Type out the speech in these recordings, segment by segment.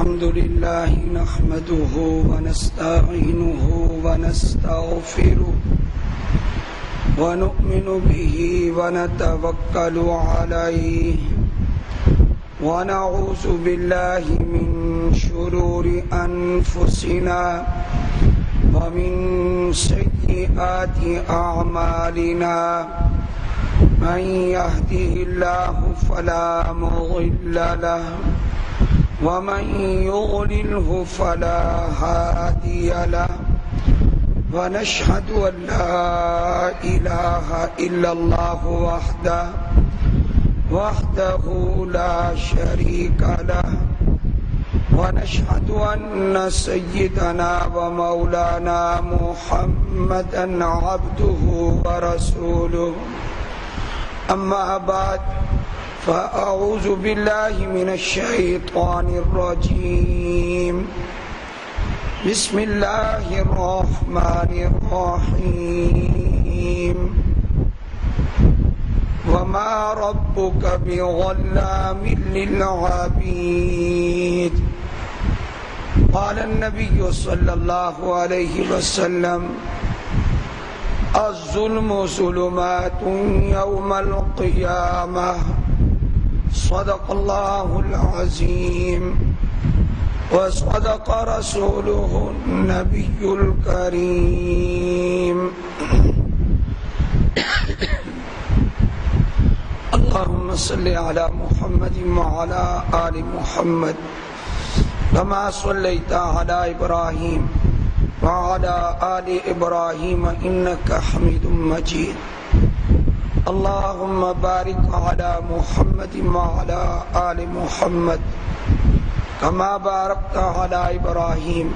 الحمد لله نحمده ونستعينه ونستغفره ونؤمن به ونتوكل عليه ونعوذ بالله من شرور أنفسنا ومن سيئات أعمالنا من يهده الله فلا مضل له ومن يضلله فلا هادي له ونشهد أن لا إله إلا الله وحده لا شريك له ونشهد أن سيدنا ومولانا محمدا عبده ورسوله أما بعد فأعوذ بالله من الشيطان الرجيم بسم الله الرحمن الرحيم وما ربك بظلام للعبيد قال النبي صلى الله عليه وسلم الظلم ظلمات يوم القيامة صدق الله العظيم وصدق رسوله النبي الكريم اللهم صل على محمد وعلى آل محمد كما صليت على إبراهيم وعلى آل إبراهيم إنك حميد مجيد اللهم بارك على محمد وعلى آل محمد كما باركت على إبراهيم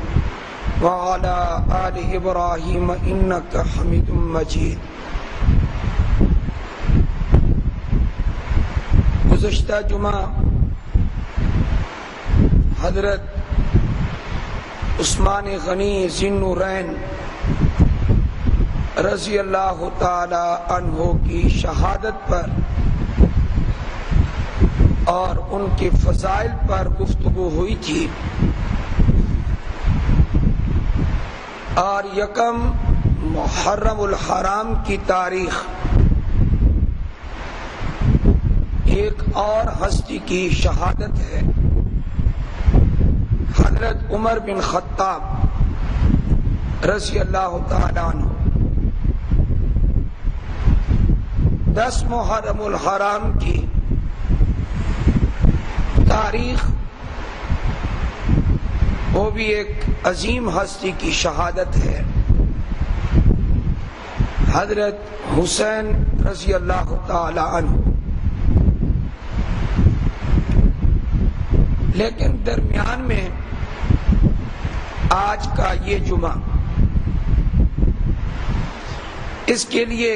وعلى آل إبراهيم إنك حميد مجيد. گزشتہ جمعہ حضرت عثمان غنی ذی النورین رضی اللہ تعالی عنہ کی شہادت پر اور ان کے فضائل پر گفتگو ہوئی تھی، اور یکم محرم الحرام کی تاریخ ایک اور ہستی کی شہادت ہے، حضرت عمر بن خطاب رضی اللہ تعالی عنہ۔ 10 محرم الحرام کی تاریخ وہ بھی ایک عظیم ہستی کی شہادت ہے، حضرت حسین رضی اللہ تعالی عنہ۔ لیکن درمیان میں آج کا یہ جمعہ، اس کے لیے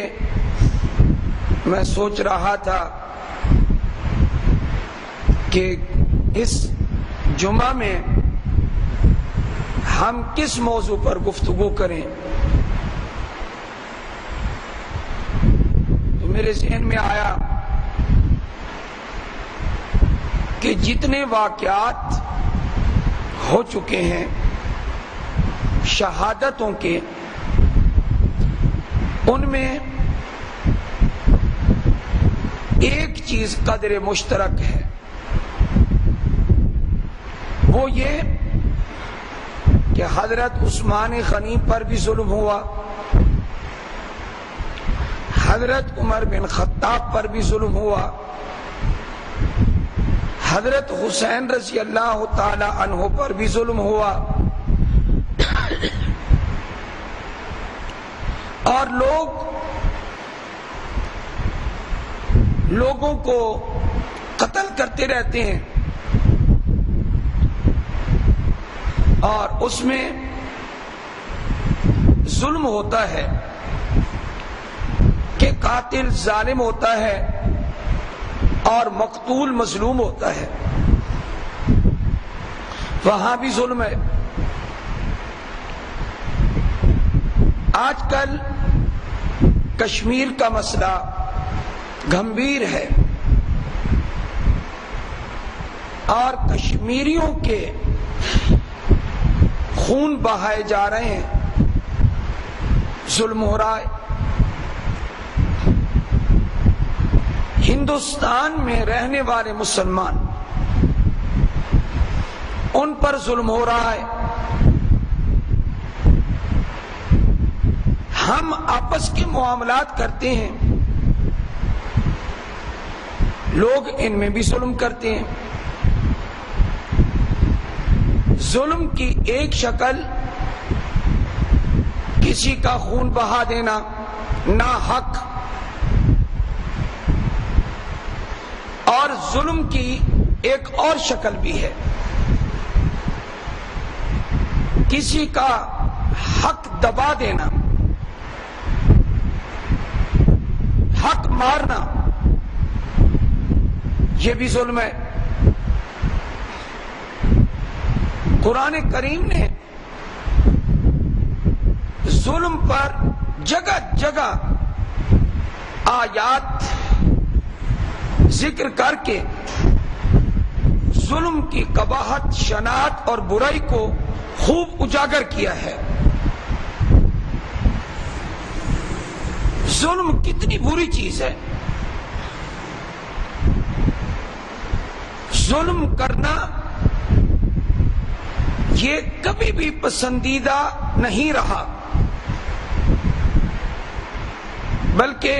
میں سوچ رہا تھا کہ اس جمعہ میں ہم کس موضوع پر گفتگو کریں، تو میرے ذہن میں آیا کہ جتنے واقعات ہو چکے ہیں شہادتوں کے، ان میں ایک چیز قدر مشترک ہے، وہ یہ کہ حضرت عثمان غنی پر بھی ظلم ہوا، حضرت عمر بن خطاب پر بھی ظلم ہوا، حضرت حسین رضی اللہ تعالی عنہ پر بھی ظلم ہوا، اور لوگوں کو قتل کرتے رہتے ہیں، اور اس میں ظلم ہوتا ہے کہ قاتل ظالم ہوتا ہے اور مقتول مظلوم ہوتا ہے، وہاں بھی ظلم ہے۔ آج کل کشمیر کا مسئلہ گمبھیر ہے اور کشمیریوں کے خون بہائے جا رہے ہیں، ظلم ہو رہا ہے۔ ہندوستان میں رہنے والے مسلمان، ان پر ظلم ہو رہا ہے۔ ہم آپس کے معاملات کرتے ہیں، لوگ ان میں بھی ظلم کرتے ہیں۔ ظلم کی ایک شکل کسی کا خون بہا دینا ناحق، اور ظلم کی ایک اور شکل بھی ہے، کسی کا حق دبا دینا، حق مارنا، یہ بھی ظلم ہے۔ قرآن کریم نے ظلم پر جگہ جگہ آیات ذکر کر کے ظلم کی قباحت، شناعت اور برائی کو خوب اجاگر کیا ہے۔ ظلم کتنی بری چیز ہے۔ ظلم کرنا یہ کبھی بھی پسندیدہ نہیں رہا، بلکہ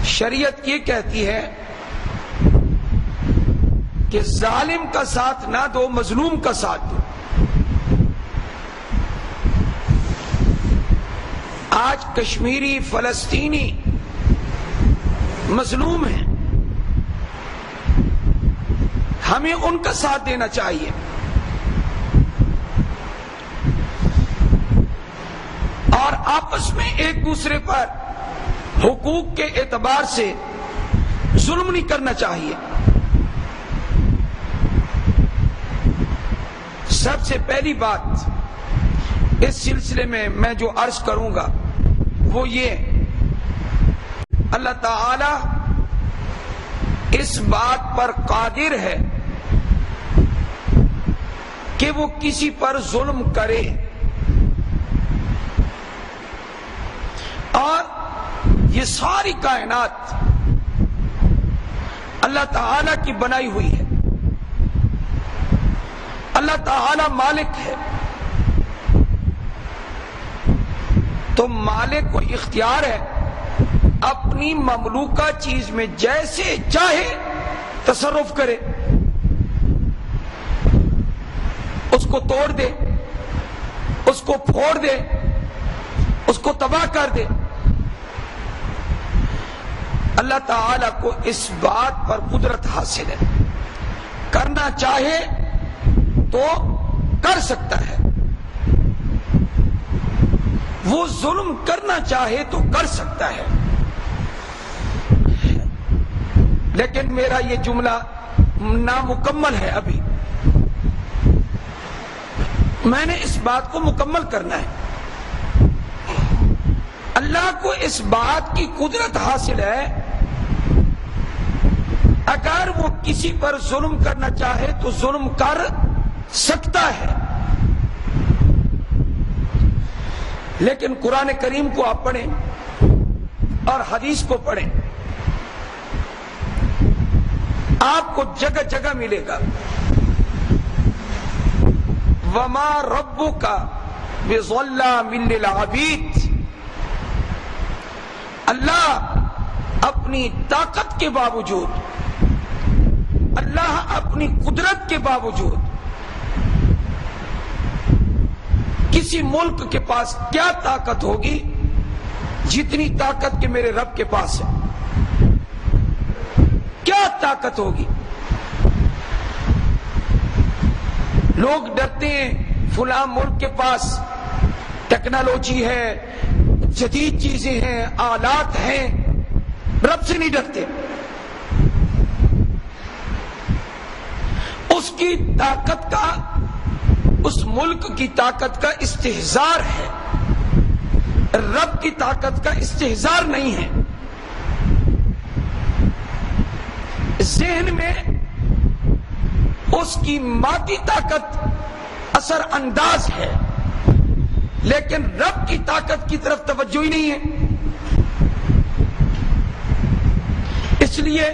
شریعت یہ کہتی ہے کہ ظالم کا ساتھ نہ دو، مظلوم کا ساتھ دو۔ آج کشمیری، فلسطینی مظلوم ہیں، ہمیں ان کا ساتھ دینا چاہیے۔ اور آپس میں ایک دوسرے پر حقوق کے اعتبار سے ظلم نہیں کرنا چاہیے۔ سب سے پہلی بات اس سلسلے میں جو عرض کروں گا وہ یہ، اللہ تعالی اس بات پر قادر ہے کہ وہ کسی پر ظلم کرے، اور یہ ساری کائنات اللہ تعالی کی بنائی ہوئی ہے۔ اللہ تعالی مالک ہے، تو مالک کو اختیار ہے اپنی مملوکہ چیز میں جیسے چاہے تصرف کرے، اس کو توڑ دے، اس کو پھوڑ دے، اس کو تباہ کر دے۔ اللہ تعالی کو اس بات پر قدرت حاصل ہے، کرنا چاہے تو کر سکتا ہے، وہ ظلم کرنا چاہے تو کر سکتا ہے۔ لیکن میرا یہ جملہ نامکمل ہے، ابھی میں نے اس بات کو مکمل کرنا ہے۔ اللہ کو اس بات کی قدرت حاصل ہے، اگر وہ کسی پر ظلم کرنا چاہے تو ظلم کر سکتا ہے۔ لیکن قرآن کریم کو آپ پڑھیں اور حدیث کو پڑھیں، آپ کو جگہ جگہ ملے گا وَمَا رَبُّكَ بِظَلَّامٍ لِّلْعَبِيدِ۔ اللہ اپنی طاقت کے باوجود، اللہ اپنی قدرت کے باوجود، کسی ملک کے پاس کیا طاقت ہوگی جتنی طاقت کہ میرے رب کے پاس ہے؟ کیا طاقت ہوگی؟ لوگ ڈرتے ہیں فلاں ملک کے پاس ٹیکنالوجی ہے، جدید چیزیں ہیں، آلات ہیں، رب سے نہیں ڈرتے۔ اس کی طاقت کا، اس ملک کی طاقت کا استحضار ہے، رب کی طاقت کا استحضار نہیں ہے۔ ذہن میں اس کی مادی طاقت اثر انداز ہے، لیکن رب کی طاقت کی طرف توجہ ہی نہیں ہے۔ اس لیے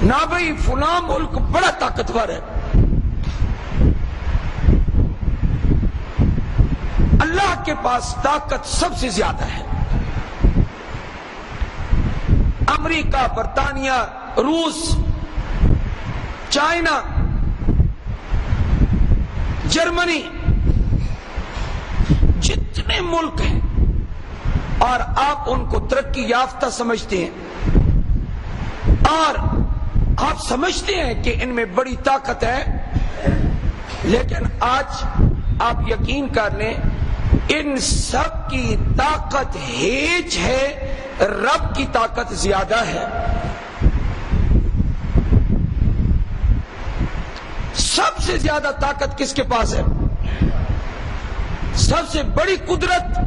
نہ بھئی فلاں ملک بڑا طاقتور ہے، اللہ کے پاس طاقت سب سے زیادہ ہے۔ امریکہ، برطانیہ، روس، چائنا، جرمنی، جتنے ملک ہیں اور آپ ان کو ترقی یافتہ سمجھتے ہیں اور آپ سمجھتے ہیں کہ ان میں بڑی طاقت ہے، لیکن آج آپ یقین کر لیں ان سب کی طاقت ہیچ ہے، رب کی طاقت زیادہ ہے۔ سب سے زیادہ طاقت کس کے پاس ہے؟ سب سے بڑی قدرت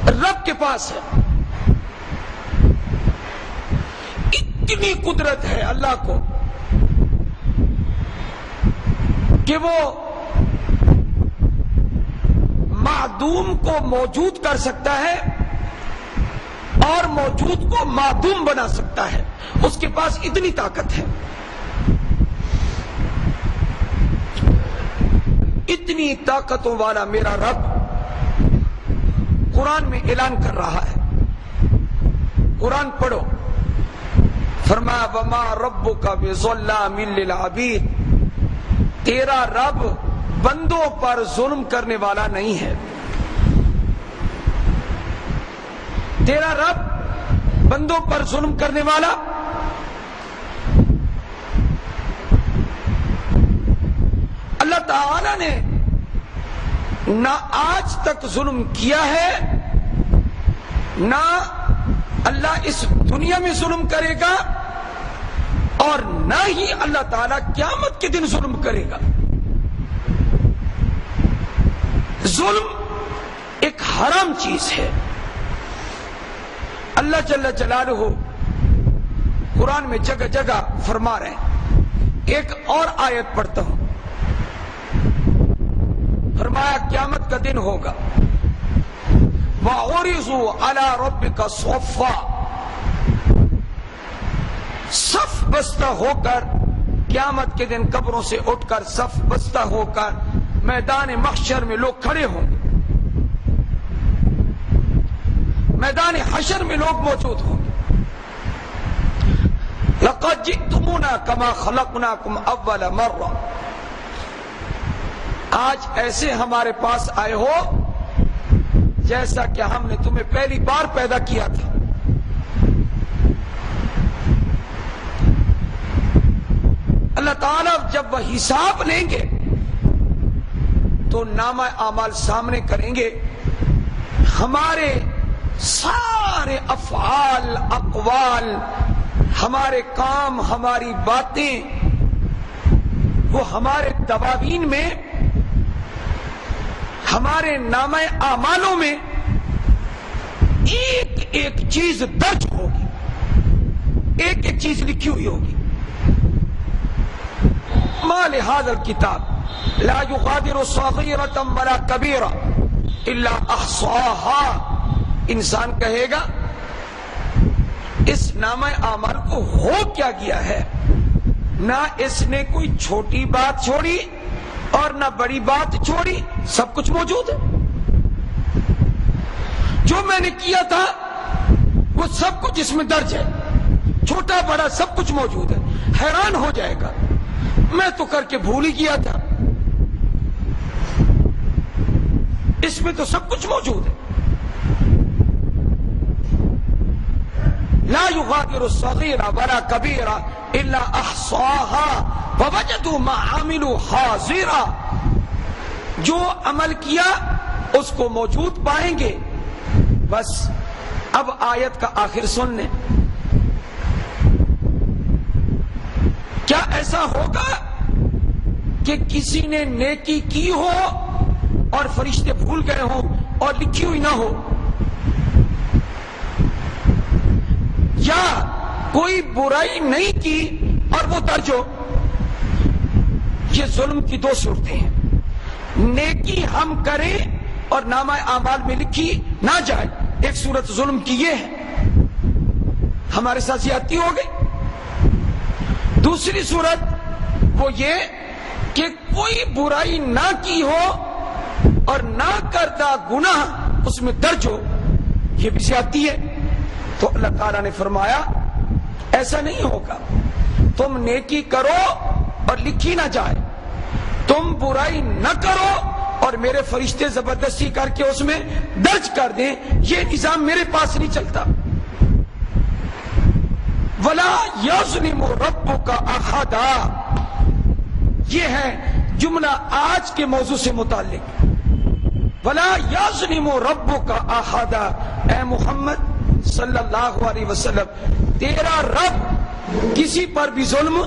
رب کے پاس ہے۔ اتنی قدرت ہے اللہ کو کہ وہ معدوم کو موجود کر سکتا ہے اور موجود کو معدوم بنا سکتا ہے، اس کے پاس اتنی طاقت ہے۔ اتنی طاقتوں والا میرا رب قرآن میں اعلان کر رہا ہے، قرآن پڑھو، فرمایا وما ربک بظلام للعبید، تیرا رب بندوں پر ظلم کرنے والا نہیں ہے، تیرا رب بندوں پر ظلم کرنے والا اللہ تعالی نے نہ آج تک ظلم کیا ہے، نہ اللہ اس دنیا میں ظلم کرے گا، اور نہ ہی اللہ تعالی قیامت کے دن ظلم کرے گا۔ ظلم ایک حرام چیز ہے۔ اللہ جل جلالہ قرآن میں جگہ جگہ فرما رہے ہیں۔ ایک اور آیت پڑھتا ہوں، فرمایا قیامت کا دن ہوگا وَعُرِضُوا عَلَىٰ رَبِّكَ صَفًّا، صف بستہ ہو کر قیامت کے دن قبروں سے اٹھ کر صف بستہ ہو کر میدان محشر میں لوگ کھڑے ہوں گے، میدان حشر میں لوگ موجود ہوں گے۔ لَقَدْ جِئْتُمُونَا كَمَا خَلَقْنَاكُمْ أَوَّلَ مَرَّةٍ، آج ایسے ہمارے پاس آئے ہو جیسا کہ ہم نے تمہیں پہلی بار پیدا کیا تھا۔ اللہ تعالیٰ جب وہ حساب لیں گے تو نامہ اعمال سامنے کریں گے، ہمارے سارے افعال، اقوال، ہمارے کام، ہماری باتیں، وہ ہمارے دواوین میں، ہمارے نامہ اعمالوں میں ایک ایک چیز درج ہوگی، ایک ایک چیز لکھی ہوئی ہوگی۔ ما لهذا الكتاب لا يغادر صغيرة ولا كبيرة الا احصاها، انسان کہے گا اس نامہ اعمال کو ہو کیا گیا ہے، نہ اس نے کوئی چھوٹی بات چھوڑی اور نہ بڑی بات چھوڑی، سب کچھ موجود ہے۔ جو میں نے کیا تھا وہ سب کچھ اس میں درج ہے، چھوٹا بڑا سب کچھ موجود ہے۔ حیران ہو جائے گا میں تو کر کے بھول ہی گیا تھا، اس میں تو سب کچھ موجود ہے۔ لا يغادر صغيرة ولا كبيرة الا احصاها ووجدوا ما عملوا حاضرا، جو عمل کیا اس کو موجود پائیں گے۔ بس اب آیت کا آخر سن لیں، کیا ایسا ہوگا کہ کسی نے نیکی کی ہو اور فرشتے بھول گئے ہوں اور لکھی ہوئی نہ ہو، یا کوئی برائی نہیں کی اور وہ درج ہو؟ یہ ظلم کی دو صورتیں ہیں۔ نیکی ہم کریں اور نامہ اعمال میں لکھی نہ جائے. ایک صورت ظلم کی یہ ہے، ہمارے ساتھ زیادتی ہو گئی. دوسری صورت وہ یہ کہ کوئی برائی نہ کی ہو اور نہ کردہ گناہ اس میں درج ہو، یہ بھی زیادتی ہے. تو اللہ تعالیٰ نے فرمایا ایسا نہیں ہوگا، تم نیکی کرو اور لکھی نہ جائے، تم برائی نہ کرو اور میرے فرشتے زبردستی کر کے اس میں درج کر دیں. یہ نظام میرے پاس نہیں چلتا. وَلَا يَظْلِمُ رَبُّكَ أَحَدًا، یہ ہے جملہ آج کے موضوع سے متعلق. وَلَا يَظْلِمُ رَبُّكَ أَحَدًا، اے محمد صلی اللہ علیہ وسلم، تیرا رب کسی پر بھی ظلم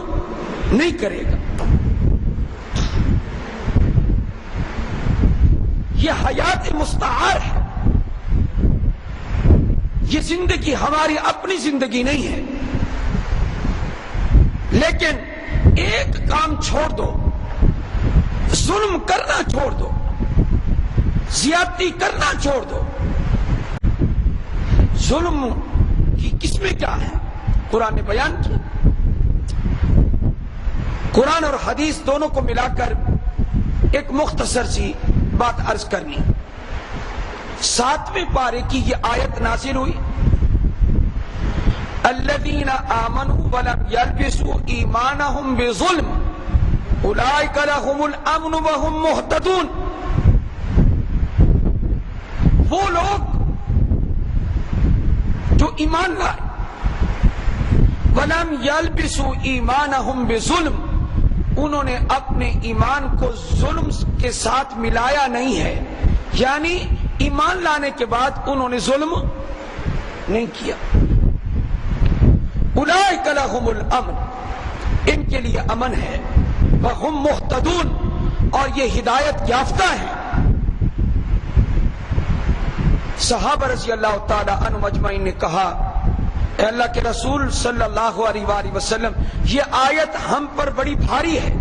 نہیں کرے گا. یہ حیات مستعار ہے، یہ زندگی ہماری اپنی زندگی نہیں ہے. لیکن ایک کام چھوڑ دو، ظلم کرنا چھوڑ دو، زیادتی کرنا چھوڑ دو. ظلم کی قسمیں کیا ہیں قرآن نے بیان کی. قرآن اور حدیث دونوں کو ملا کر ایک مختصر سی بات عرض کرنی. 7ویں پارے کی یہ آیت نازل ہوئی، الذین آمنوا ولم یلبسوا ایمانہم بظلم اولئک لہم الامن وہم مہتدون. وہ لوگ جو ایمان لائے، ولم یلبسوا ایمانہم بظلم، انہوں نے اپنے ایمان کو ظلم کے ساتھ ملایا نہیں ہے، یعنی ایمان لانے کے بعد انہوں نے ظلم نہیں کیا. اولئک لہم الامن، ان کے لیے امن ہے، وہم مہتدون، اور یہ ہدایت یافتہ ہیں. صحابہ رضی اللہ تعالی عنہ اجمعین نے کہا، اے اللہ کے رسول صلی اللہ علیہ وآلہ وسلم، یہ آیت ہم پر بڑی بھاری ہے،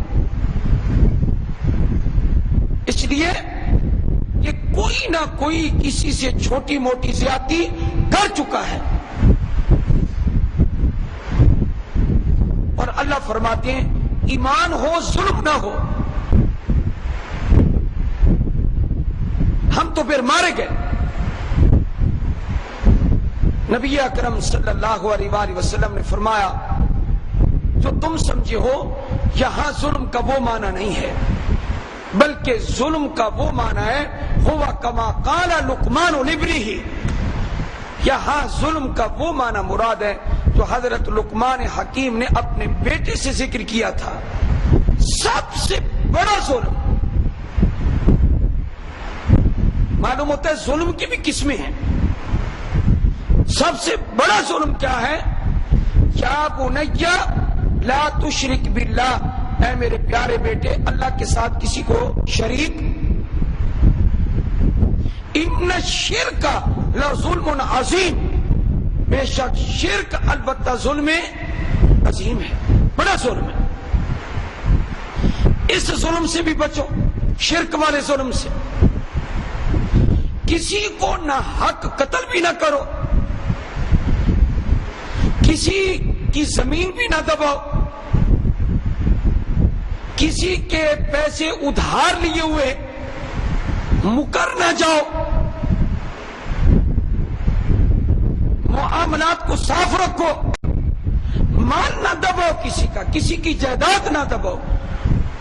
اس لیے کہ کوئی نہ کوئی کسی سے چھوٹی موٹی زیادتی کر چکا ہے. اور اللہ فرماتے ہیں ایمان ہو ظلم نہ ہو. ہم تو پھر مارے گئے. نبی اکرم صلی اللہ علیہ وآلہ وسلم نے فرمایا جو تم سمجھے ہو یہاں ظلم کا وہ معنی نہیں ہے، بلکہ ظلم کا وہ معنی ہے ہوا کما قال لقمان لابنہ. یہاں ظلم کا وہ معنی مراد ہے جو حضرت لقمان حکیم نے اپنے بیٹے سے ذکر کیا تھا. سب سے بڑا ظلم، معلوم ہوتا ہے ظلم کی بھی قسمیں ہیں. سب سے بڑا ظلم کیا ہے؟ یا بنی لا تشرک باللہ، اے میرے پیارے بیٹے اللہ کے ساتھ کسی کو شریک. ان الشرک لظلم عظیم، بے شک شرک البتہ ظلم عظیم ہے، بڑا ظلم ہے. اس ظلم سے بھی بچو، شرک والے ظلم سے. کسی کو نہ حق قتل بھی نہ کرو، کسی کی زمین بھی نہ دباؤ، کسی کے پیسے ادھار لیے ہوئے مکر نہ جاؤ، معاملات کو صاف رکھو، مال نہ دباؤ کسی کا، کسی کی جائیداد نہ دباؤ،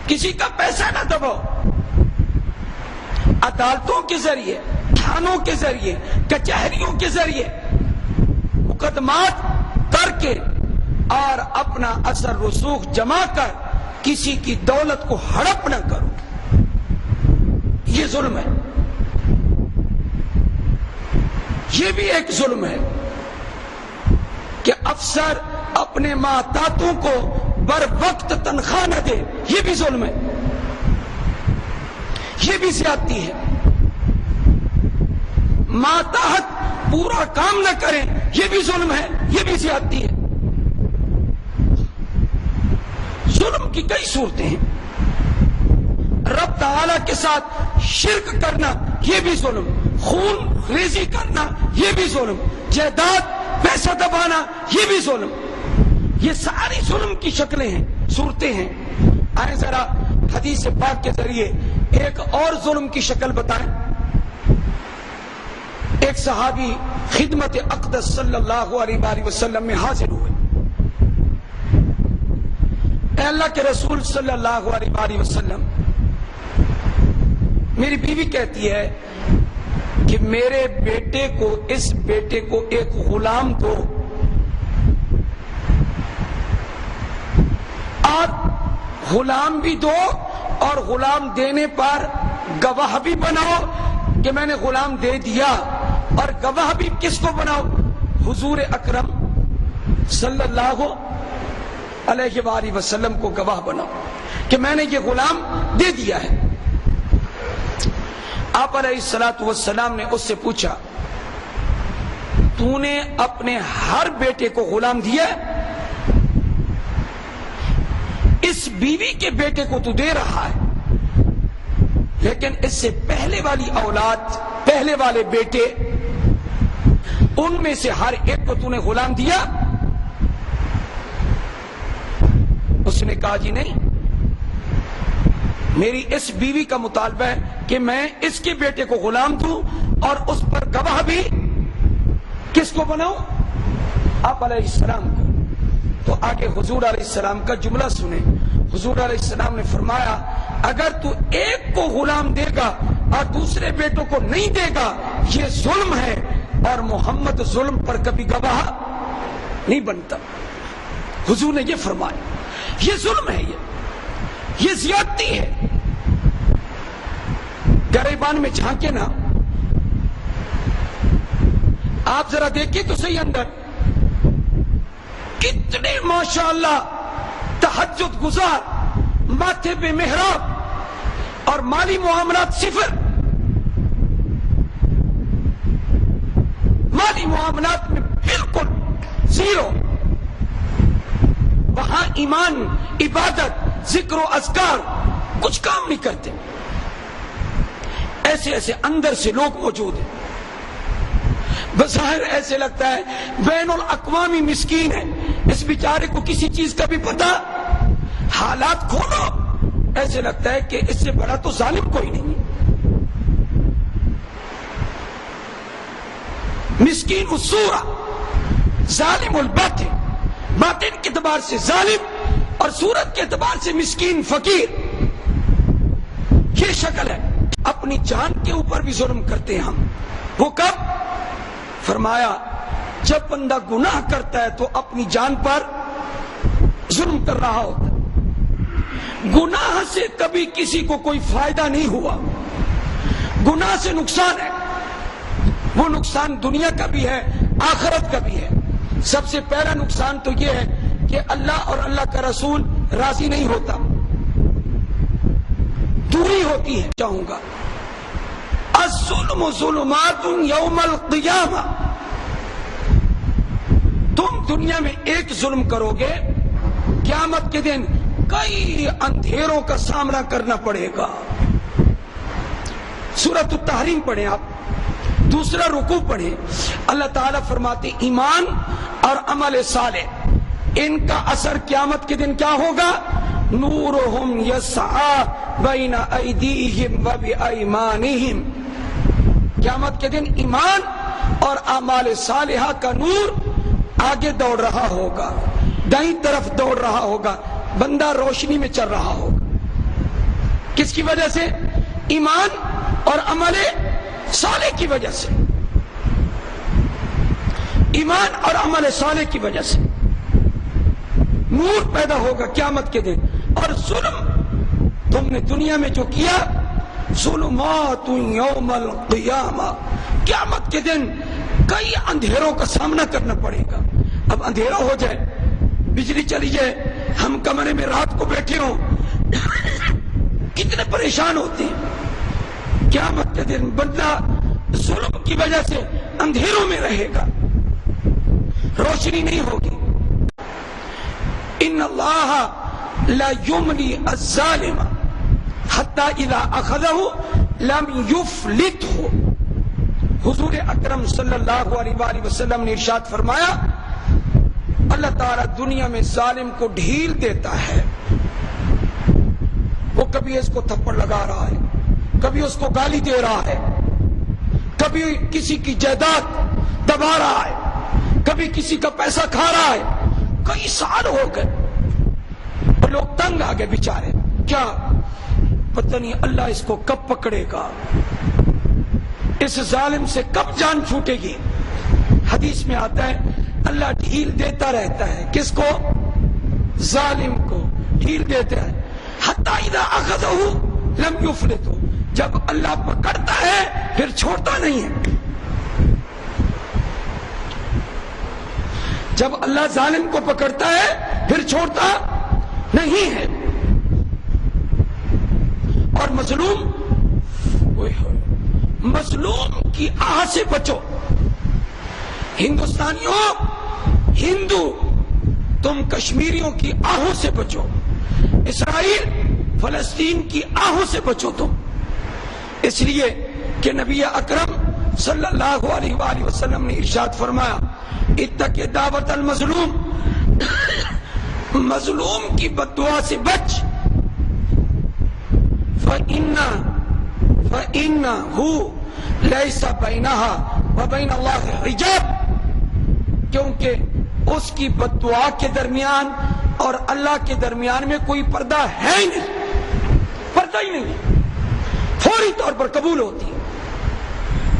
کسی کا پیسہ نہ دباؤ. عدالتوں کے ذریعے، تھانوں کے ذریعے، کچہریوں کے ذریعے مقدمات کر کے اور اپنا اثر رسوخ جمع کر کسی کی دولت کو ہڑپ نہ کرو، یہ ظلم ہے. یہ بھی ایک ظلم ہے کہ افسر اپنے ماتحتوں کو بر وقت تنخواہ نہ دے، یہ بھی ظلم ہے، یہ بھی زیادتی ہے. ماتحت پورا کام نہ کریں، یہ بھی ظلم ہے، یہ بھی زیادتی ہے. ظلم کی کئی صورتیں ہیں. رب تعالی کے ساتھ شرک کرنا یہ بھی ظلم، خون ریزی کرنا یہ بھی ظلم، جائیداد پیسہ دبانا یہ بھی ظلم، یہ ساری ظلم کی شکلیں ہیں، صورتیں ہیں۔ آئیں ذرا حدیث پاک کے ذریعے ایک اور ظلم کی شکل بتائیں۔ ایک صحابی خدمت اقدس صلی اللہ علیہ وآلہ وسلم میں حاضر ہوئے۔ اے اللہ کے رسول صلی اللہ علیہ وآلہ وسلم، میری بیوی کہتی ہے کہ میرے بیٹے کو، اس بیٹے کو ایک غلام دو اور غلام بھی دو، اور غلام دینے پر گواہ بھی بناؤ کہ میں نے غلام دے دیا، اور گواہ بھی کس کو بناؤ؟ حضور اکرم صلی اللہ علیہ وآلہ وسلم کو گواہ بناؤ کہ میں نے یہ غلام دے دیا ہے۔ آپ علیہ الصلوۃ والسلام نے اس سے پوچھا، تو نے اپنے ہر بیٹے کو غلام دیا ہے؟ اس بیوی کے بیٹے کو تو دے رہا ہے، لیکن اس سے پہلے والی اولاد، پہلے والے بیٹے، ان میں سے ہر ایک کو تو نے غلام دیا؟ اس نے کہا جی نہیں، میری اس بیوی کا مطالبہ ہے کہ میں اس کے بیٹے کو غلام دوں اور اس پر گواہ بھی کس کو بناؤں؟ آپ علیہ السلام کو۔ تو آگے حضور علیہ السلام کا جملہ سنیں۔ حضور علیہ السلام نے فرمایا، اگر تو ایک کو غلام دے گا اور دوسرے بیٹوں کو نہیں دے گا یہ ظلم ہے، اور محمد ظلم پر کبھی گواہ نہیں بنتا۔ حضور نے یہ فرمایا، یہ ظلم ہے، یہ زیادتی ہے۔ گریبان میں جھانکے نا، آپ ذرا دیکھیں تو صحیح اندر کتنے ماشاءاللہ تہجد گزار، ماتھے پہ محراب اور مالی معاملات صفر، مالی معاملات میں بالکل زیرو، وہاں ایمان، عبادت، ذکر و اذکار کچھ کام نہیں کرتے۔ ایسے ایسے اندر سے لوگ موجود ہیں، بظاہر ایسے لگتا ہے بین الاقوامی مسکین ہے، اس بیچارے کو کسی چیز کا بھی پتا، حالات کھولو ایسے لگتا ہے کہ اس سے بڑا تو ظالم کوئی نہیں ہے۔ مسکین الصورہ، ظالم الباطن، باطن کے اعتبار سے ظالم اور صورت کے اعتبار سے مسکین فقیر، یہ شکل ہے۔ اپنی جان کے اوپر بھی ظلم کرتے ہیں ہم۔ وہ کب؟ فرمایا جب بندہ گناہ کرتا ہے تو اپنی جان پر ظلم کر رہا ہوتا ہے۔ گناہ سے کبھی کسی کو کوئی فائدہ نہیں ہوا، گناہ سے نقصان ہے، وہ نقصان دنیا کا بھی ہے، آخرت کا بھی ہے۔ سب سے پہلا نقصان تو یہ ہے کہ اللہ اور اللہ کا رسول راضی نہیں ہوتا، دوری ہوتی ہے۔ چاہوں گا الظلم ظلمات یوم القیامہ، تم دنیا میں ایک ظلم کرو گے، قیامت کے دن کئی اندھیروں کا سامنا کرنا پڑے گا۔ سورۃ التحریم پڑھیں آپ، دوسرا رکوع پڑھیں، اللہ تعالیٰ فرماتے ایمان اور عمل صالح، ان کا اثر قیامت کے دن کیا ہوگا؟ نورہم یسعی بین ایدیہم و بایمانہم، قیامت کے دن ایمان اور اعمال صالحہ کا نور آگے دوڑ رہا ہوگا، دائیں طرف دوڑ رہا ہوگا، بندہ روشنی میں چل رہا ہوگا۔ کس کی وجہ سے؟ ایمان اور عمل صالح کی وجہ سے، ایمان اور عمل صالح کی وجہ سے نور پیدا ہوگا قیامت کے دن۔ اور ظلم تم نے دنیا میں جو کیا، ظلمات یوم القیامہ، قیامت کے دن کئی اندھیروں کا سامنا کرنا پڑے گا۔ اب اندھیرا ہو جائے، بجلی چلی جائے، ہم کمرے میں رات کو بیٹھے ہوں، کتنے پریشان ہوتے ہیں۔ قیامت کے دن بندہ ظلم کی وجہ سے اندھیروں میں رہے گا، روشنی نہیں ہوگی۔ ان اللہ لا یملی الظالم حتی اذا اخذہ لم یفلتہ. حضور اکرم صلی اللہ علیہ وآلہ وسلم نے ارشاد فرمایا اللہ تعالیٰ دنیا میں ظالم کو ڈھیل دیتا ہے. وہ کبھی اس کو تھپڑ لگا رہا ہے, کبھی اس کو گالی دے رہا ہے, کبھی کسی کی جائیداد دبا رہا ہے, کبھی کسی کا پیسہ کھا رہا ہے. کئی سال ہو گئے اور لوگ تنگ آ گئے بیچارے. کیا پتہ نہیں اللہ اس کو کب پکڑے گا, اس ظالم سے کب جان چھوٹے گی. حدیث میں آتا ہے اللہ ڈھیل دیتا رہتا ہے. کس کو؟ ظالم کو ڈھیل دیتا ہے. حتی اذا اخذہ لم یفلتہ, جب اللہ پکڑتا ہے پھر چھوڑتا نہیں ہے. جب اللہ ظالم کو پکڑتا ہے پھر چھوڑتا نہیں ہے. اور مظلوم کی آہ سے بچو. ہندوستانیوں, ہندو, تم کشمیریوں کی آہوں سے بچو. اسرائیل فلسطین کی آہوں سے بچو تم. اس لیے کہ نبی اکرم صلی اللہ علیہ وآلہ وسلم نے ارشاد فرمایا اتق دعوت المظلوم, مظلوم کی بددعا سے بچ. فَإِنَّهُ لَيْسَ بَيْنَهَا وَبَيْنَ اللَّهِ حِجَابٌ, کیونکہ اس کی بددعا کے درمیان اور اللہ کے درمیان میں کوئی پردہ ہے ہی نہیں, پردہ ہی نہیں, فوری طور پر قبول ہوتی ہے.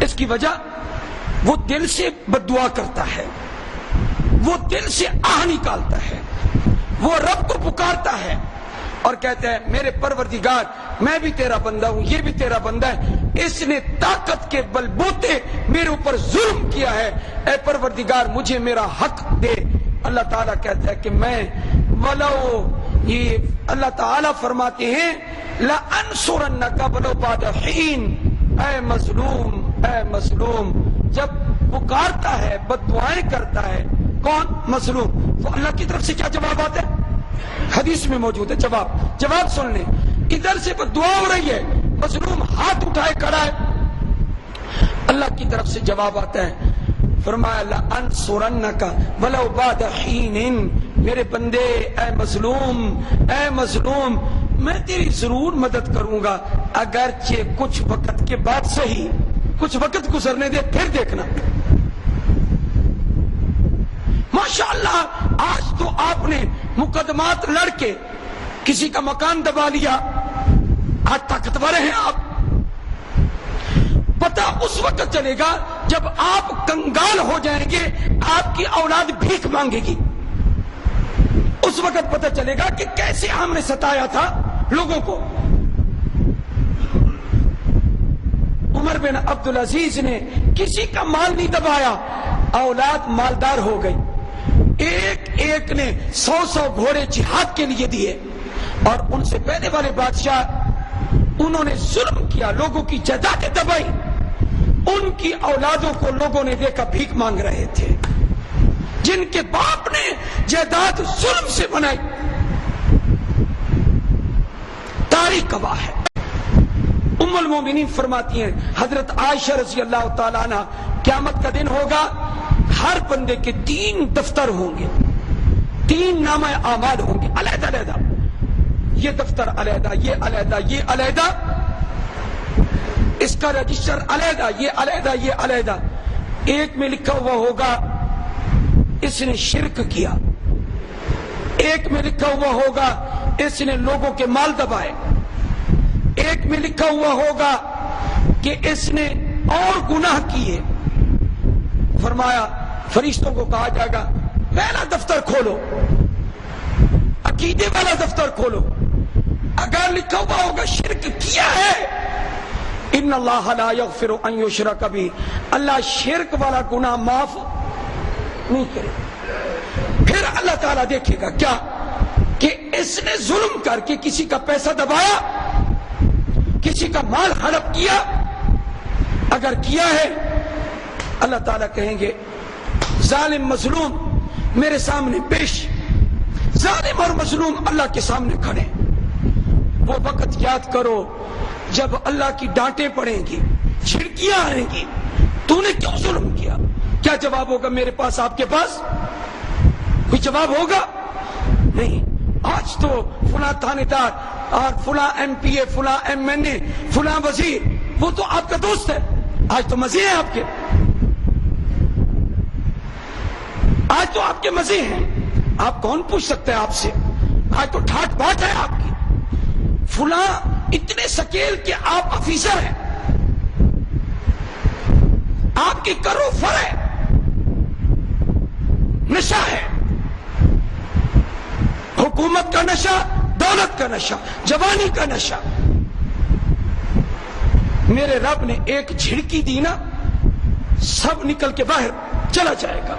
اس کی وجہ وہ دل سے بددعا کرتا ہے, وہ دل سے آہ نکالتا ہے, وہ رب کو پکارتا ہے اور کہتا ہے میرے پروردگار میں بھی تیرا بندہ ہوں, یہ بھی تیرا بندہ ہے, اس نے طاقت کے بل بوتے میرے اوپر ظلم کیا ہے, اے پروردگار مجھے میرا حق دے. اللہ تعالیٰ کہتا ہے کہ میں ولو, یہ اللہ تعالیٰ فرماتے ہیں لَأَنْصُرَنَّكَ وَلَوْ بَعْدَ حِينٍ. اے مظلوم, اے مظلوم, جب پکارتا ہے بددعائیں کرتا ہے کون؟ مظلوم, تو اللہ کی طرف سے کیا جواب آتا ہے؟ حدیث میں موجود ہے جواب سن لیں. ادھر سے بددعا ہو رہی ہے, مظلوم ہاتھ اٹھائے کھڑا ہے, اللہ کی طرف سے جواب آتا ہے فرمایا لَأَنْصُرَنَّكَ وَلَوْ بَعْدَ حِينٍ. میرے بندے, اے مظلوم, اے مظلوم, میں تیری ضرور مدد کروں گا اگرچہ کچھ وقت کے بعد صحیح, کچھ وقت گزرنے دے پھر دیکھنا. ماشاءاللہ آج تو آپ نے مقدمات لڑ کے کسی کا مکان دبا لیا, آج طاقتور ہیں آپ. پتہ اس وقت چلے گا جب آپ کنگال ہو جائیں گے, آپ کی اولاد بھیک مانگے گی. اس وقت پتہ چلے گا کہ کیسے ہم نے ستایا تھا لوگوں کو. عمر بن عبدالعزیز نے کسی کا مال نہیں دبایا, اولاد مالدار ہو گئی. ایک ایک نے 100 گھوڑے جہاد کے لیے دیے, اور ان سے پہلے والے بادشاہ انہوں نے ظلم کیا, لوگوں کی جائیدادیں دبائی, ان کی اولادوں کو لوگوں نے دیکھا بھیک مانگ رہے تھے, جن کے باپ نے جائیداد ظلم سے بنائی. تاریخ گواہ ہے. ام المومنین فرماتی ہیں حضرت عائشہ رضی اللہ تعالیٰ عنہ, قیامت کا دن ہوگا, ہر بندے کے 3 دفتر ہوں گے, 3 نامہ اعمال ہوں گے علیحدہ علیحدہ, یہ دفتر علیحدہ, یہ علیحدہ, یہ علیحدہ, اس کا رجسٹر علیحدہ, یہ علیحدہ, یہ علیحدہ. ایک میں لکھا ہوا ہوگا اس نے شرک کیا, ایک میں لکھا ہوا ہوگا اس نے لوگوں کے مال دبائے, ایک میں لکھا ہوا ہوگا کہ اس نے اور گناہ کیے. فرمایا فرشتوں کو کہا جائے گا پہلا دفتر کھولو, عقیدے والا دفتر کھولو. اگر لکھا ہوا ہوگا شرک کیا ہے, ان اللہ لا یغفر ان یشرک بہ, اللہ شرک والا گناہ معاف نہیں کرے. پھر اللہ تعالیٰ دیکھے گا کیا کہ اس نے ظلم کر کے کسی کا پیسہ دبایا, کسی کا مال ہڑپ کیا. اگر کیا ہے اللہ تعالیٰ کہیں گے ظالم مظلوم میرے سامنے پیش. ظالم اور مظلوم اللہ کے سامنے کھڑے. وہ وقت یاد کرو جب اللہ کی ڈانٹیں پڑیں گی، چھڑکیاں آئیں گی، تو نے کیوں ظلم کیا؟ کیا جواب ہوگا میرے پاس، آپ کے پاس کوئی جواب ہوگا؟ نہیں۔ آج تو فلاں تھانے دار اور فلاں ایم پی اے، فلاں ایم این اے، فلاں وزیر، وہ تو آپ کا دوست ہے، آج تو مزے ہیں آپ کے، آج تو آپ کے مزے ہیں، آپ کون پوچھ سکتے ہیں آپ سے؟ آج تو ٹھاٹ بات ہے آپ کی، فلاں اتنے سکیل کہ آپ افیسر ہیں، آپ کی کرو فر ہے، نشہ ہے، حکومت کا نشہ، دولت کا نشہ، جوانی کا نشہ۔ میرے رب نے ایک جھڑکی دی نا، سب نکل کے باہر چلا جائے گا۔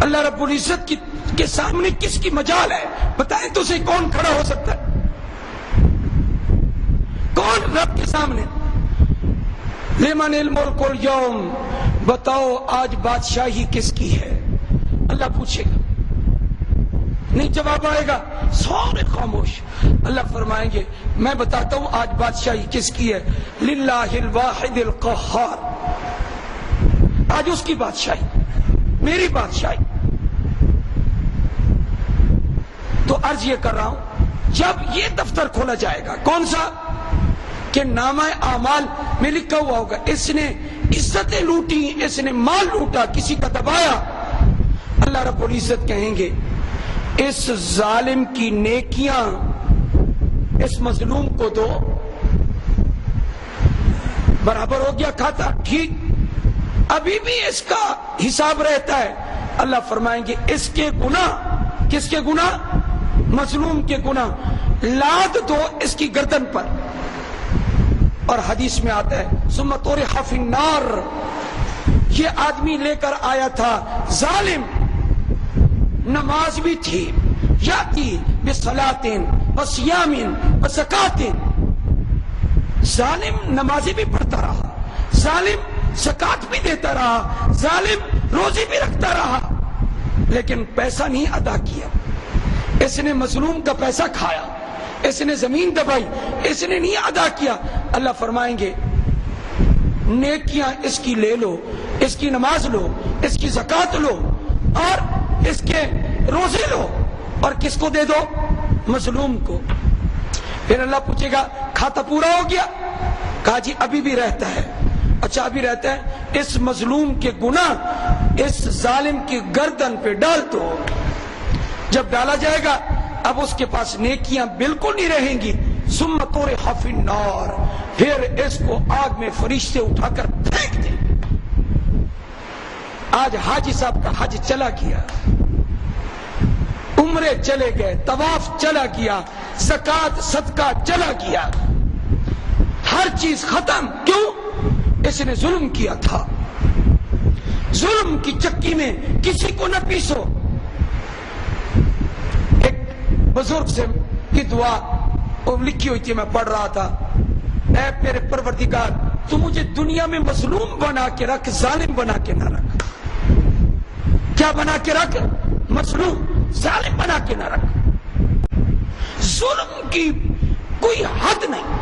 اللہ رب العزت کے سامنے کس کی مجال ہے؟ بتائیں تو سے کون کھڑا ہو سکتا ہے؟ کون رب کے سامنے؟ لمن الملک اليوم، بتاؤ آج بادشاہی کس کی ہے؟ اللہ پوچھے گا، نہیں جواب آئے گا، سارے خاموش۔ اللہ فرمائیں گے میں بتاتا ہوں آج بادشاہی کس کی ہے، للہ الواحد القہار، آج اس کی بادشاہی، میری بادشاہی۔ تو عرض یہ کر رہا ہوں، جب یہ دفتر کھولا جائے گا، کون سا؟ کہ نامہ اعمال میں لکھا ہوا ہوگا اس نے عزتیں لوٹی، اس نے مال لوٹا، کسی کا دبایا، اللہ رب العزت کہیں گے اس ظالم کی نیکیاں اس مظلوم کو دو، برابر ہو گیا کھاتا، ٹھیک، ابھی بھی اس کا حساب رہتا ہے۔ اللہ فرمائیں گے اس کے گناہ، کس کے گناہ؟ مظلوم کے گناہ لاد دو اس کی گردن پر۔ اور حدیث میں آتا ہے ثم طرح فی النار، یہ آدمی لے کر آیا تھا ظالم، نماز بھی تھی، یاتی بصلاۃ وصیام وزکات، ظالم نمازی بھی پڑھتا رہا، ظالم زکات بھی دیتا رہا، ظالم روزی بھی رکھتا رہا، لیکن پیسہ نہیں ادا کیا، اس نے مظلوم کا پیسہ کھایا، اس نے زمین دبائی، اس نے نہیں ادا کیا۔ اللہ فرمائیں گے نیکیاں اس کی لے لو، اس کی نماز لو، اس کی زکات لو، اور اس کے روزے لو، اور کس کو دے دو؟ مظلوم کو۔ پھر اللہ پوچھے گا کھاتا پورا ہو گیا؟ کہا جی ابھی بھی رہتا ہے۔ اچھا ابھی رہتا ہے، اس مظلوم کے گناہ اس ظالم کی گردن پہ ڈال دو۔ جب ڈالا جائے گا اب اس کے پاس نیکیاں بالکل نہیں رہیں گی، ثم طرح فی النار، پھر اس کو آگ میں فرشتے اٹھا کر پھینک دیں۔ آج حاجی صاحب کا حج چلا گیا، عمرے چلے گئے، طواف چلا گیا، زکات صدقہ چلا گیا، ہر چیز ختم، کیوں؟ اس نے ظلم کیا تھا۔ ظلم کی چکی میں کسی کو نہ پیسو۔ ایک بزرگ سے کی دعا لکھی ہوئی تھی، میں پڑھ رہا تھا، اے میرے پروردگار تو مجھے دنیا میں مظلوم بنا کے رکھ، ظالم بنا کے نہ رکھ۔ کیا بنا کے رکھ؟ مظلوم، ظالم بنا کے نہ رکھ۔ ظلم کی کوئی حد نہیں،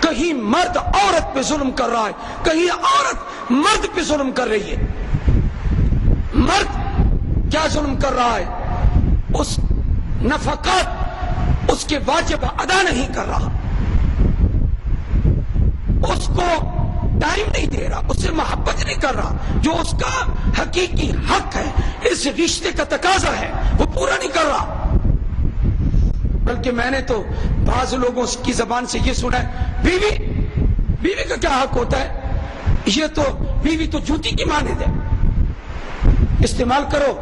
کہیں مرد عورت پہ ظلم کر رہا ہے، کہیں عورت مرد پہ ظلم کر رہی ہے۔ مرد کیا ظلم کر رہا ہے؟ اس نفقات اس کے واجب ادا نہیں کر رہا، اس کو ٹائم نہیں دے رہا، اس سے محبت نہیں کر رہا، جو اس کا حقیقی حق ہے، اس رشتے کا تقاضا ہے، وہ پورا نہیں کر رہا۔ بلکہ میں نے تو بعض لوگوں کی زبان سے یہ سنا ہے، بیوی کا کیا حق ہوتا ہے؟ یہ تو بیوی تو جوتی کی مانند ہے، استعمال کرو،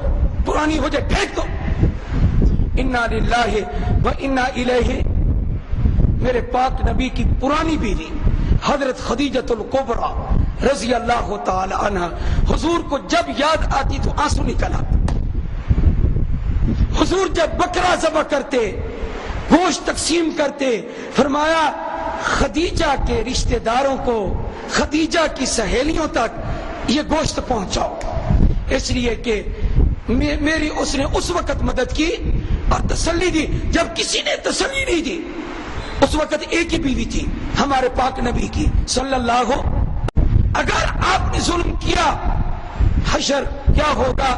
پرانی ہو جائے پھینک دو۔ انا للہ و انا الیہ، میرے پاک نبی کی پرانی بیوی حضرت خدیجۃ الکبریٰ رضی اللہ تعالی عنہ، حضور کو جب یاد آتی تو آنسو نکل آتے۔ حضور جب بکرا ذبح کرتے، گوشت تقسیم کرتے، فرمایا خدیجہ کے رشتہ داروں کو، خدیجہ کی سہیلیوں تک یہ گوشت پہنچاؤ، اس لیے کہ میری اس نے اس وقت مدد کی اور تسلی دی جب کسی نے تسلی نہیں دی. اس وقت ایک ہی بیوی تھی ہمارے پاک نبی کی صلی اللہ. اگر آپ نے ظلم کیا حشر کیا ہوگا؟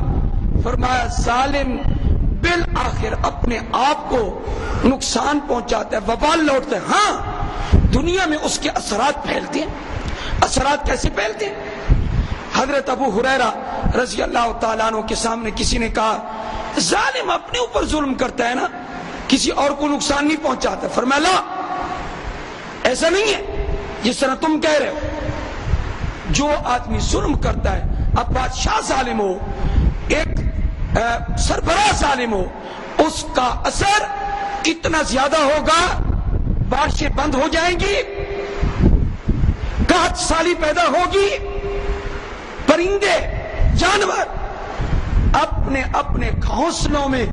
فرمایا ظالم بالآخر اپنے آپ کو نقصان پہنچاتا ہے، وبال لوٹتا ہے. ہاں دنیا میں اس کے اثرات پھیلتے ہیں. اثرات کیسے پھیلتے ہیں؟ حضرت ابو ہریرہ رضی اللہ تعالیٰ عنہ کے سامنے کسی نے کہا ظالم اپنے اوپر ظلم کرتا ہے نا، کسی اور کو نقصان نہیں پہنچاتا. فرمایا لا، ایسا نہیں ہے جس طرح تم کہہ رہے ہو. جو آدمی ظلم کرتا ہے، اب بادشاہ ظالم ہو، ایک سربراہ ظالم ہو، اس کا اثر اتنا زیادہ ہوگا، بارشیں بند ہو جائیں گی، قحط سالی پیدا ہوگی، پرندے جانور اپنے اپنے گھونسلوں میں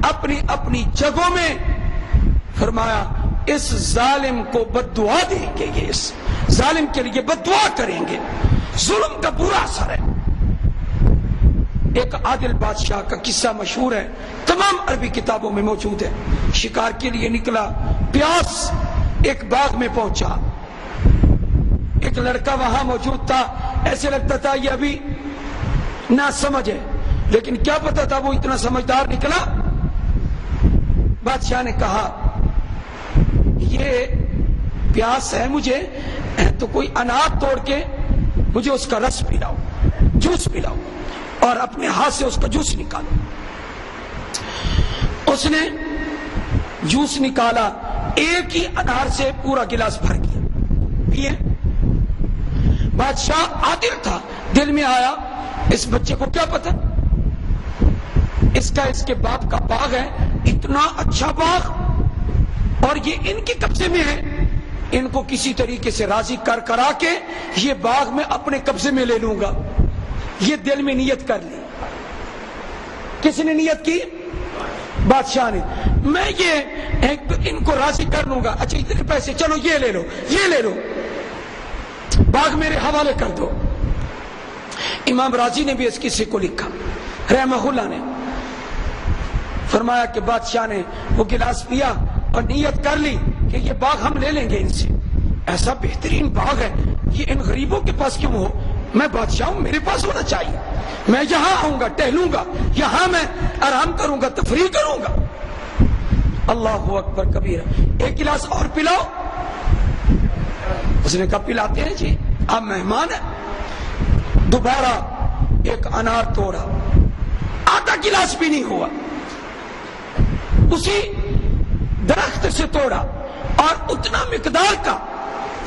اپنی اپنی جگہوں میں. فرمایا اس ظالم کو بد دعا دیں گے، یہ اس ظالم کے لیے بد دعا کریں گے. ظلم کا برا اثر ہے. ایک عادل بادشاہ کا قصہ مشہور ہے، تمام عربی کتابوں میں موجود ہے. شکار کے لیے نکلا، پیاس، ایک باغ میں پہنچا. ایک لڑکا وہاں موجود تھا، ایسے لگتا تھا یہ ابھی نہ سمجھ ہے، لیکن کیا پتا تھا وہ اتنا سمجھدار نکلا. بادشاہ نے کہا یہ پیاس ہے مجھے، تو کوئی انار توڑ کے مجھے اس کا رس پلاؤ، جوس پلاؤ، اور اپنے ہاتھ سے اس کا جوس نکالو. اس نے جوس نکالا، ایک ہی انار سے پورا گلاس بھر گیا، پیے. بادشاہ عادل تھا، دل میں آیا اس بچے کو کیا پتا، اس کے باپ کا باغ ہے، اتنا اچھا باغ، اور یہ ان کے قبضے میں ہے. ان کو کسی طریقے سے راضی کرا کے یہ باغ میں اپنے قبضے میں لے لوں گا. یہ دل میں نیت کر لی. کس نے نیت کی؟ بادشاہ نے. میں یہ ان کو راضی کر لوں گا. اچھا اتنے پیسے، چلو یہ لے لو، یہ لے لو، باغ میرے حوالے کر دو. امام راضی نے بھی اس قصے کو لکھا رحمہ اللہ نے. فرمایا کہ بادشاہ نے وہ گلاس پیا اور نیت کر لی کہ یہ باغ ہم لے لیں گے ان سے. ایسا بہترین باغ ہے، یہ ان غریبوں کے پاس کیوں ہو؟ میں بادشاہ ہوں، میرے پاس ہونا چاہیے. میں یہاں آؤں گا، ٹہلوں گا، یہاں میں آرام کروں گا، تفریح کروں گا. اللہ اکبر کبیرہ. ایک گلاس اور پلاؤ. اس نے کہا پلاتے ہیں جی، آپ مہمان ہیں. دوبارہ ایک انار توڑا، آدھا گلاس بھی نہیں ہوا. اسی درخت سے توڑا اور اتنا مقدار کا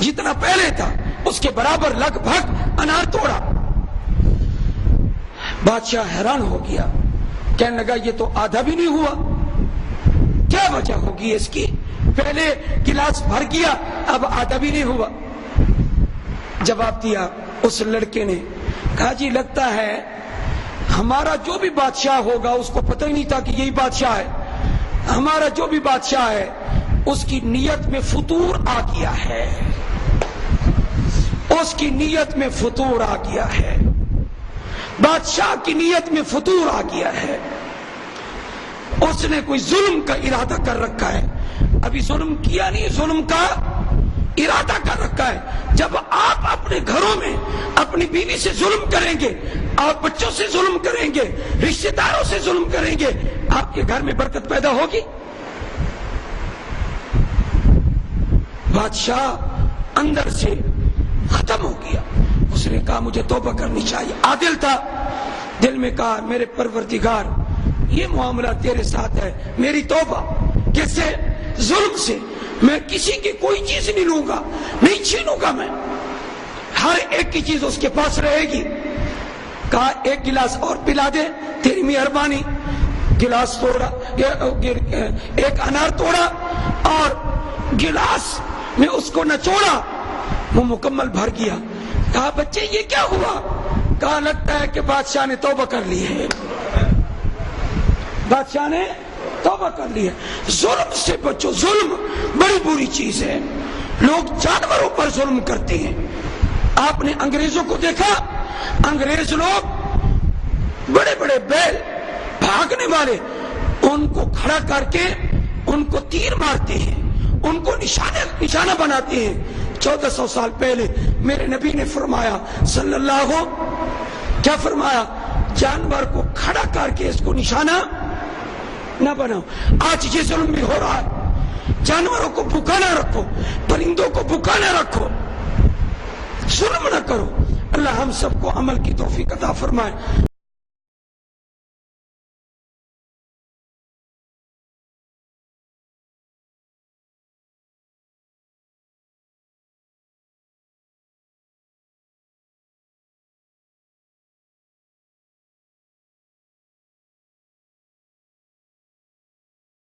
جتنا پہلے تھا اس کے برابر لگ بھگ انار توڑا. بادشاہ حیران ہو گیا، کہنے لگا یہ تو آدھا بھی نہیں ہوا، کیا وجہ ہوگی اس کی؟ پہلے گلاس بھر گیا، اب آدھا بھی نہیں ہوا. جواب دیا اس لڑکے نے، کہا جی لگتا ہے ہمارا جو بھی بادشاہ ہوگا اس کو پتہ ہی نہیں تھا کہ یہی بادشاہ ہے. ہمارا جو بھی بادشاہ ہے اس کی نیت میں فطور آ گیا ہے، اس کی نیت میں فطور آ گیا ہے، بادشاہ کی نیت میں فطور آ گیا ہے. اس نے کوئی ظلم کا ارادہ کر رکھا ہے. ابھی ظلم کیا نہیں، ظلم کا ارادہ کر رکھا ہے. جب آپ اپنے گھروں میں اپنی بیوی سے ظلم کریں گے، آپ بچوں سے ظلم کریں گے، رشتہ داروں سے ظلم کریں گے، آپ کے گھر میں برکت پیدا ہوگی. بادشاہ اندر سے ختم ہو گیا. اس نے کہا مجھے توبہ کرنی چاہیے. عادل تھا، دل میں کہا میرے پروردگار یہ معاملہ تیرے ساتھ ہے، میری توبہ. کس سے؟ ظلم سے. میں کسی کی کوئی چیز نہیں لوں گا، نہیں چھینوں گا، میں ہر ایک کی چیز اس کے پاس رہے گی. کہا ایک گلاس اور پلا دے، تیری مہربانی. گلاس توڑا، ایک انار توڑا اور گلاس میں اس کو نچوڑا، وہ مکمل بھر گیا. کہا بچے یہ کیا ہوا؟ کہا لگتا ہے کہ بادشاہ نے توبہ کر لی ہے، بادشاہ نے توبہ کر لی ہے. ظلم سے بچو، ظلم بڑی بری چیز ہے. لوگ جانوروں پر ظلم کرتے ہیں. آپ نے انگریزوں کو دیکھا، انگریز لوگ بڑے بڑے بیل، بھاگنے والے، ان کو کھڑا کر کے ان کو تیر مارتے ہیں، ان کو نشانہ بناتے ہیں۔ 1400 سال پہلے میرے نبی نے فرمایا صلی اللہ کیا فرمایا؟ جانور کو کھڑا کر کے اس کو نشانہ نہ بناؤ۔ آج یہ ظلم بھی ہو رہا ہے، جانوروں کو بھوکا نہ رکھو، پرندوں کو بھوکا نہ رکھو، ظلم نہ کرو۔ اللہ ہم سب کو عمل کی توفیق عطا فرمائے۔